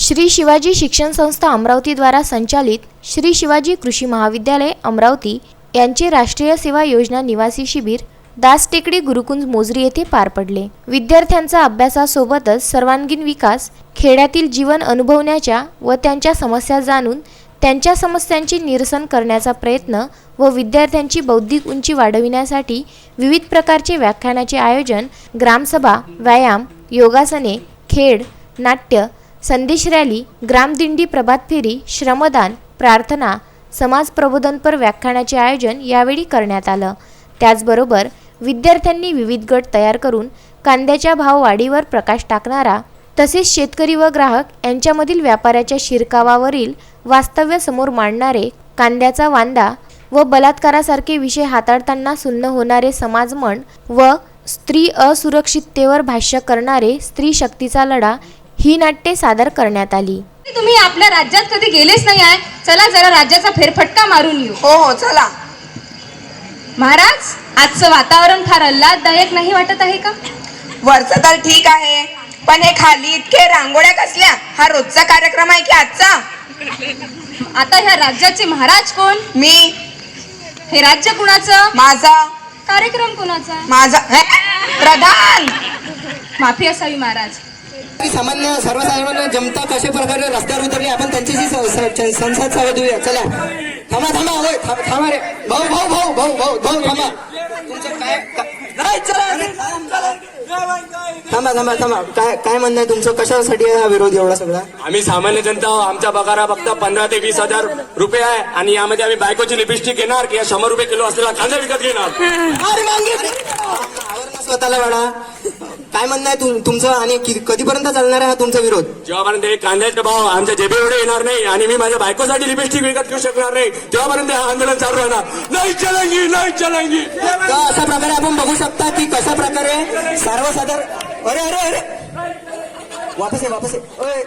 श्री शिवाजी शिक्षण संस्था अमरावती द्वारा संचालित श्री शिवाजी कृषी महाविद्यालय अमरावती यांचे राष्ट्रीय सेवा योजना निवासी शिबिर दास टेकडी गुरुकुंज मोजरी येथे पार पडले। विद्यार्थ्यांचा अभ्यासासोबतच सर्वांगीण विकास, खेड्यातील जीवन अनुभवण्याच्या व त्यांच्या समस्या जाणून त्यांच्या समस्यांचे निरसन करण्याचा प्रयत्न व विद्यार्थ्यांची बौद्धिक उंची वाढविण्यासाठी विविध प्रकारचे व्याख्यानाचे आयोजन, ग्रामसभा, व्यायाम, योगासने, खेळ, नाट्य, संदेश रॅली, ग्रामदिंडी, प्रभात फेरी, श्रमदान, प्रार्थना, समाज प्रबोधनपर व्याख्यानाचे आयोजन यावेळी करण्यात आलं। त्याचबरोबर विद्यार्थ्यांनी विविध गट तयार करून कांद्याच्या भाव वाढीवर प्रकाश टाकणारा तसेच शेतकरी व ग्राहक यांच्यामधील व्यापाराच्या शिरकावावरील वास्तव्य समोर मांडणारे, कांद्याचा वांदा व बलात्कारासारखे विषय हाताळताना सुन्न होणारे समाजमन व स्त्री असुरक्षिततेवर भाष्य करणारे स्त्री शक्तीचा लढा ही नाट्ये सादर करण्यात आली। तुम्ही आपल्या राज्यात कधी गेलेच नाही आहे, चला जरा राज्याचा फेरफटका मारून येऊ। हो चला। महाराज, आजचं वातावरण फार आल्हाददायक नाही वाटत आहे का? वरचं तर ठीक आहे, पण हे खाली इतके रांगोळ्या कसल्या? हा रोजचा कार्यक्रम आहे की आजचा? आता ह्या राज्याचे महाराज कोण? मी। हे राज्य कुणाचं? माझा। कार्यक्रम कुणाचा? माझा। प्रधान। माफी असावी महाराज। सामान्य सर्वसाधारण जनता कशा प्रकारे रस्त्यावर उतरली, आपण त्यांच्याशी संवाद साधूया। चला थांबा थांबा, होय थांबा रे भाऊ भाऊ भाऊ भाऊ भाऊ भाऊ थांबा। तुमचं काय थांबा थांबा थांबा, काय म्हणणं आहे तुमचं? कशासाठी हा विरोध एवढा सगळा? आम्ही सामान्य जनता, आमचा पगार फक्त 15 ते 20,000 रुपये आहे आणि यामध्ये आम्ही बायकोची लिपस्टिक घेणार की 100 रुपये किलो असलेला कांदा विकत घेणार? स्वतःला वाढा। काय म्हणणं आहे तुमचं आणि कधीपर्यंत चालणार आहे हा तुमचा विरोध? जेव्हापर्यंत हे कांद्याचे भाव आमच्या जेबे एवढे येणार नाही आणि मी माझ्या बायकोसाठी लिपस्टिक विकत घेऊ शकणार नाही, तेव्हापर्यंत हे आंदोलन चालू राहणार। नाही चलेंगी, नाही चलेंगी। तर अशा प्रकारे आपण बघू शकता की कशा प्रकारे सर्वसाधारण अरे अरे अरे वापस ये।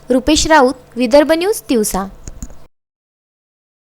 रुपेश राऊत, विदर्भ न्यूज, तिवसा।